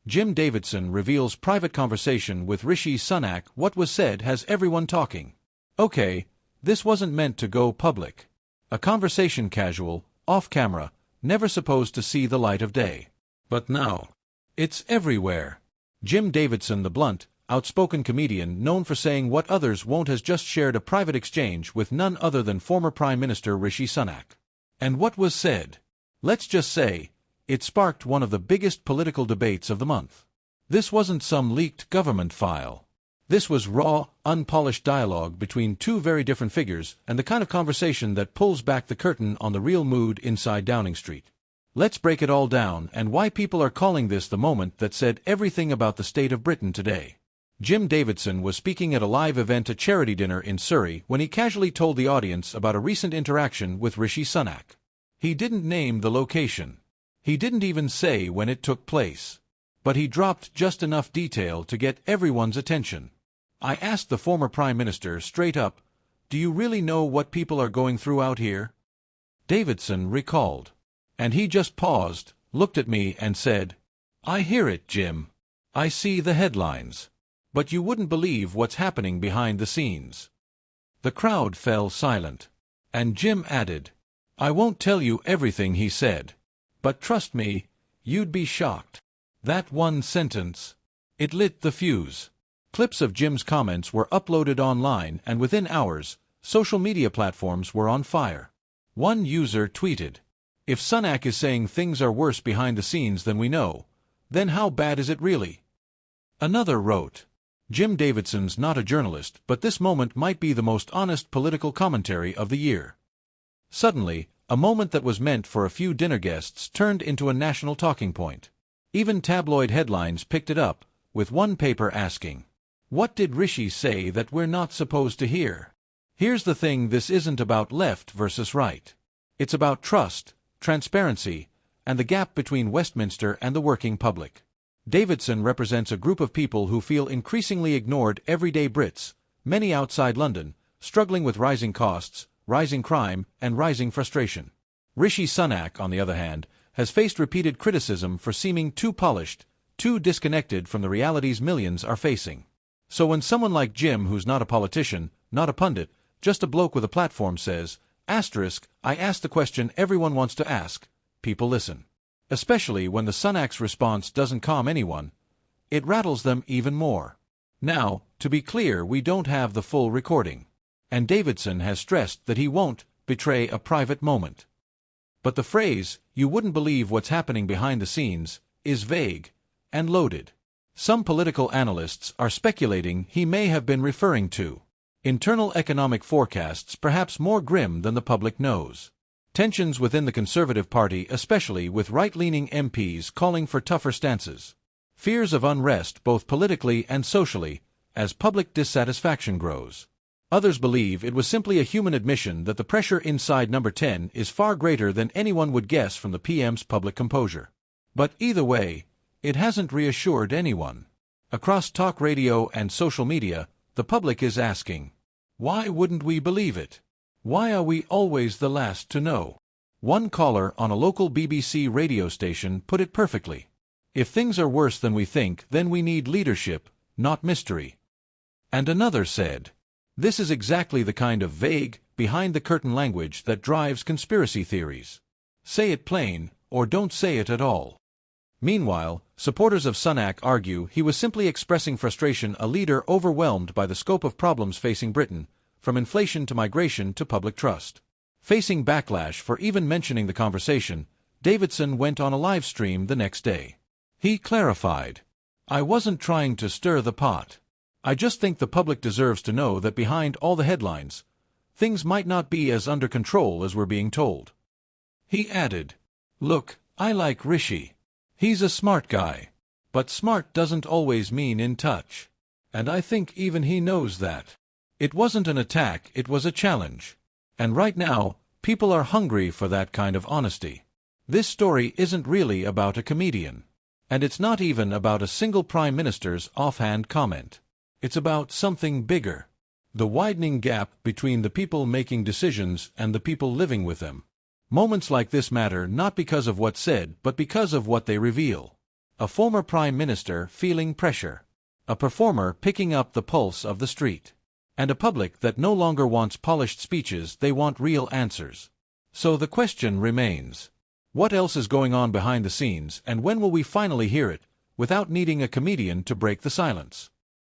Jim Davidson reveals private conversation with Rishi Sunak. What was said has everyone talking. Okay, this wasn't meant to go public. A conversation casual, off camera, never supposed to see the light of day. But now, it's everywhere. Jim Davidson, the blunt, outspoken comedian known for saying what others won't, has just shared a private exchange with none other than former Prime Minister Rishi Sunak. And what was said? Let's just say, it sparked one of the biggest political debates of the month. This wasn't some leaked government file. This was raw, unpolished dialogue between two very different figures, and the kind of conversation that pulls back the curtain on the real mood inside Downing Street. Let's break it all down and why people are calling this the moment that said everything about the state of Britain today. Jim Davidson was speaking at a live event, a charity dinner in Surrey, when he casually told the audience about a recent interaction with Rishi Sunak. He didn't name the location. He didn't even say when it took place. But he dropped just enough detail to get everyone's attention. I asked the former Prime Minister straight up, "Do you really know what people are going through out here?" Davidson recalled. And he just paused, looked at me and said, "I hear it, Jim. I see the headlines. But you wouldn't believe what's happening behind the scenes." The crowd fell silent. And Jim added, "I won't tell you everything he said. But trust me, you'd be shocked." That one sentence, it lit the fuse. Clips of Jim's comments were uploaded online, and within hours, social media platforms were on fire. One user tweeted, "If Sunak is saying things are worse behind the scenes than we know, then how bad is it really?" Another wrote, "Jim Davidson's not a journalist, but this moment might be the most honest political commentary of the year." Suddenly, a moment that was meant for a few dinner guests turned into a national talking point. Even tabloid headlines picked it up, with one paper asking, "What did Rishi say that we're not supposed to hear?" Here's the thing: this isn't about left versus right. It's about trust, transparency, and the gap between Westminster and the working public. Davidson represents a group of people who feel increasingly ignored, everyday Brits, many outside London, struggling with rising costs, rising crime, and rising frustration. Rishi Sunak, on the other hand, has faced repeated criticism for seeming too polished, too disconnected from the realities millions are facing. So when someone like Jim, who's not a politician, not a pundit, just a bloke with a platform, says, "I ask the question everyone wants to ask," people listen. Especially when the Sunak's response doesn't calm anyone, it rattles them even more. Now, to be clear, we don't have the full recording. And Davidson has stressed that he won't betray a private moment. But the phrase, "you wouldn't believe what's happening behind the scenes," is vague and loaded. Some political analysts are speculating he may have been referring to internal economic forecasts, perhaps more grim than the public knows. Tensions within the Conservative Party, especially with right-leaning MPs calling for tougher stances. Fears of unrest both politically and socially, as public dissatisfaction grows. Others believe it was simply a human admission that the pressure inside Number 10 is far greater than anyone would guess from the PM's public composure. But either way, it hasn't reassured anyone. Across talk radio and social media, the public is asking, why wouldn't we believe it? Why are we always the last to know? One caller on a local BBC radio station put it perfectly. "If things are worse than we think, then we need leadership, not mystery." And another said, "This is exactly the kind of vague, behind-the-curtain language that drives conspiracy theories. Say it plain, or don't say it at all." Meanwhile, supporters of Sunak argue he was simply expressing frustration, a leader overwhelmed by the scope of problems facing Britain, from inflation to migration to public trust. Facing backlash for even mentioning the conversation, Davidson went on a live stream the next day. He clarified, "I wasn't trying to stir the pot. I just think the public deserves to know that behind all the headlines, things might not be as under control as we're being told." He added, "Look, I like Rishi. He's a smart guy. But smart doesn't always mean in touch. And I think even he knows that. It wasn't an attack, it was a challenge. And right now, people are hungry for that kind of honesty. This story isn't really about a comedian. And it's not even about a single prime minister's offhand comment. It's about something bigger. The widening gap between the people making decisions and the people living with them. Moments like this matter not because of what's said, but because of what they reveal. A former Prime Minister feeling pressure. A performer picking up the pulse of the street. And a public that no longer wants polished speeches, they want real answers. So the question remains. What else is going on behind the scenes, and when will we finally hear it, without needing a comedian to break the silence?